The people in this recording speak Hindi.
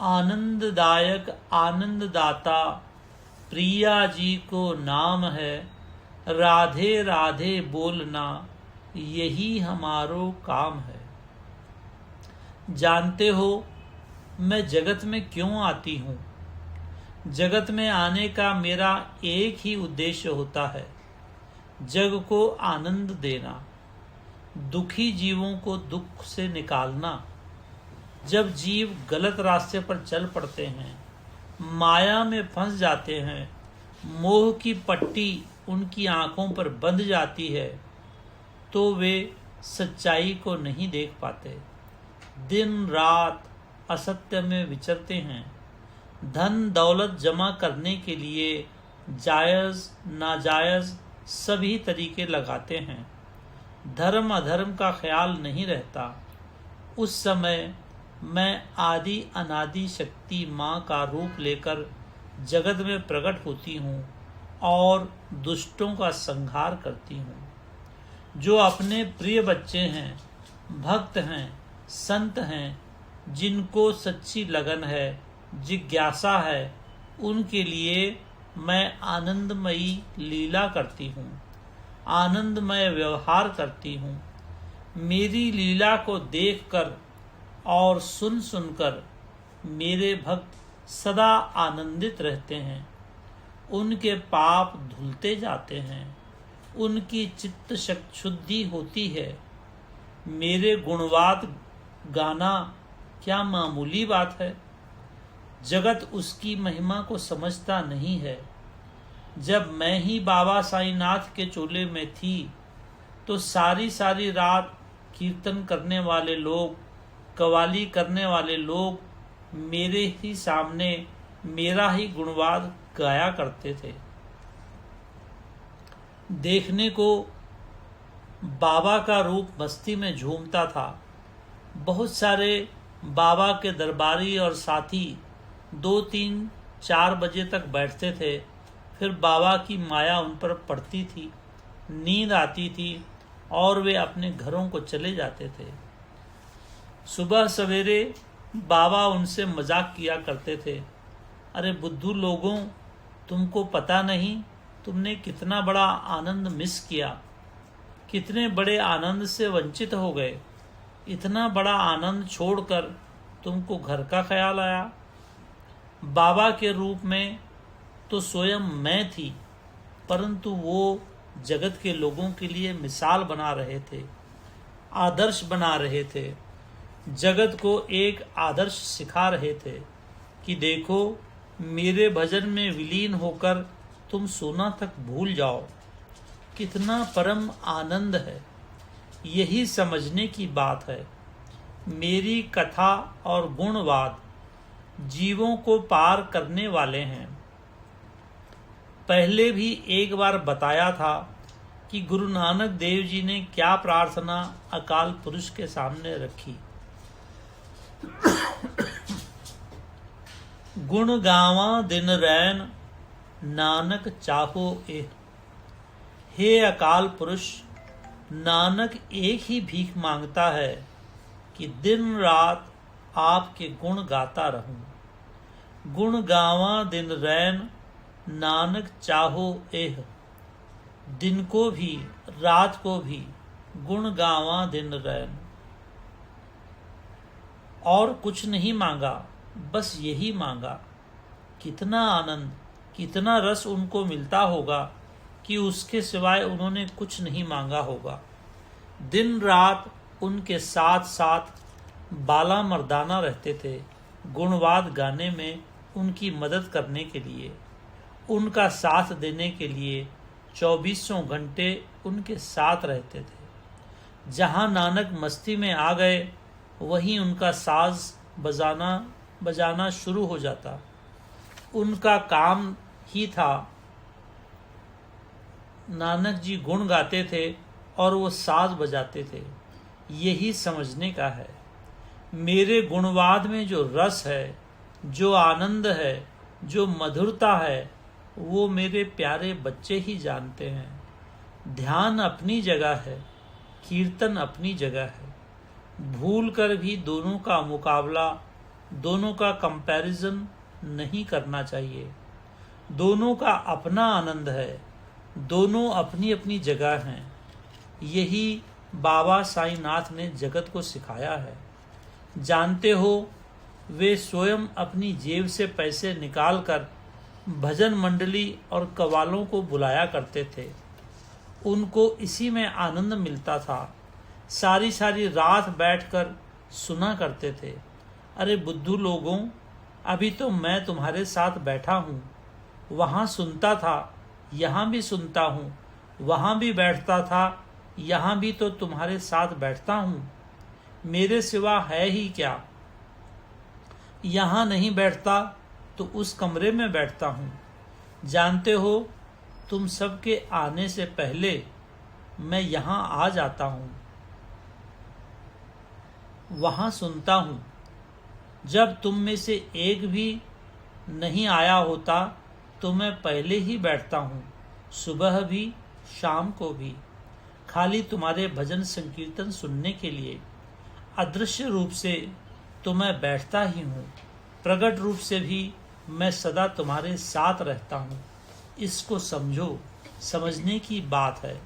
आनंददायक आनंददाता प्रिया जी को नाम है। राधे राधे बोलना यही हमारो काम है। जानते हो मैं जगत में क्यों आती हूँ? जगत में आने का मेरा एक ही उद्देश्य होता है, जग को आनंद देना, दुखी जीवों को दुख से निकालना। जब जीव गलत रास्ते पर चल पड़ते हैं, माया में फंस जाते हैं, मोह की पट्टी उनकी आंखों पर बंध जाती है, तो वे सच्चाई को नहीं देख पाते। दिन रात असत्य में विचरते हैं। धन दौलत जमा करने के लिए जायज नाजायज सभी तरीके लगाते हैं। धर्म अधर्म का ख्याल नहीं रहता। उस समय मैं आदि अनादि शक्ति माँ का रूप लेकर जगत में प्रकट होती हूँ और दुष्टों का संहार करती हूँ। जो अपने प्रिय बच्चे हैं, भक्त हैं, संत हैं, जिनको सच्ची लगन है, जिज्ञासा है, उनके लिए मैं आनंदमयी लीला करती हूँ, आनंदमय व्यवहार करती हूँ। मेरी लीला को देखकर और सुन सुनकर मेरे भक्त सदा आनंदित रहते हैं। उनके पाप धुलते जाते हैं, उनकी चित्त शुद्धि होती है। मेरे गुणवाद गाना क्या मामूली बात है? जगत उसकी महिमा को समझता नहीं है। जब मैं ही बाबा साईनाथ के चोले में थी तो सारी सारी रात कीर्तन करने वाले लोग, कव्वाली करने वाले लोग मेरे ही सामने मेरा ही गुणवाद गाया करते थे। देखने को बाबा का रूप मस्ती में झूमता था। बहुत सारे बाबा के दरबारी और साथी 2, 3, 4 बजे तक बैठते थे। फिर बाबा की माया उन पर पड़ती थी, नींद आती थी और वे अपने घरों को चले जाते थे। सुबह सवेरे बाबा उनसे मजाक किया करते थे, अरे बुद्धू लोगों, तुमको पता नहीं तुमने कितना बड़ा आनंद मिस किया, कितने बड़े आनंद से वंचित हो गए। इतना बड़ा आनंद छोड़कर तुमको घर का ख्याल आया। बाबा के रूप में तो स्वयं मैं थी, परंतु वो जगत के लोगों के लिए मिसाल बना रहे थे, आदर्श बना रहे थे, जगत को एक आदर्श सिखा रहे थे कि देखो मेरे भजन में विलीन होकर तुम सोना तक भूल जाओ। कितना परम आनंद है, यही समझने की बात है। मेरी कथा और गुणवाद जीवों को पार करने वाले हैं। पहले भी एक बार बताया था कि गुरु नानक देव जी ने क्या प्रार्थना अकाल पुरुष के सामने रखी। गुण गावा दिन रैन नानक चाहो एह। हे अकाल पुरुष, नानक एक ही भीख मांगता है कि दिन रात आपके गुण गाता रहूं। गुण गावा दिन रैन नानक चाहो एह। दिन को भी रात को भी गुण गावा दिन रैन। और कुछ नहीं मांगा, बस यही मांगा। कितना आनंद, कितना रस उनको मिलता होगा कि उसके सिवाय उन्होंने कुछ नहीं मांगा होगा। दिन रात उनके साथ साथ बाला मर्दाना रहते थे, गुणवाद गाने में उनकी मदद करने के लिए, उनका साथ देने के लिए 24 घंटे उनके साथ रहते थे। जहाँ नानक मस्ती में आ गए वहीं उनका साज बजाना शुरू हो जाता। उनका काम ही था, नानक जी गुण गाते थे और वो साज बजाते थे। यही समझने का है। मेरे गुणवाद में जो रस है, जो आनंद है, जो मधुरता है, वो मेरे प्यारे बच्चे ही जानते हैं। ध्यान अपनी जगह है, कीर्तन अपनी जगह है। भूल कर भी दोनों का मुकाबला दोनों का कंपैरिजन नहीं करना चाहिए। दोनों का अपना आनंद है, दोनों अपनी अपनी जगह हैं। यही बाबा साईंनाथ ने जगत को सिखाया है। जानते हो, वे स्वयं अपनी जेब से पैसे निकालकर भजन मंडली और कव्वालों को बुलाया करते थे। उनको इसी में आनंद मिलता था। सारी सारी रात बैठकर सुना करते थे। अरे बुद्धू लोगों, अभी तो मैं तुम्हारे साथ बैठा हूँ, वहाँ सुनता था, यहाँ भी सुनता हूँ, वहाँ भी बैठता था, यहाँ भी तो तुम्हारे साथ बैठता हूँ। मेरे सिवा है ही क्या? यहाँ नहीं बैठता तो उस कमरे में बैठता हूँ। जानते हो, तुम सबके आने से पहले मैं यहाँ आ जाता हूँ, वहाँ सुनता हूँ। जब तुम में से एक भी नहीं आया होता तो मैं पहले ही बैठता हूँ, सुबह भी शाम को भी, खाली तुम्हारे भजन संकीर्तन सुनने के लिए। अदृश्य रूप से तो मैं बैठता ही हूँ, प्रकट रूप से भी मैं सदा तुम्हारे साथ रहता हूँ। इसको समझो, समझने की बात है।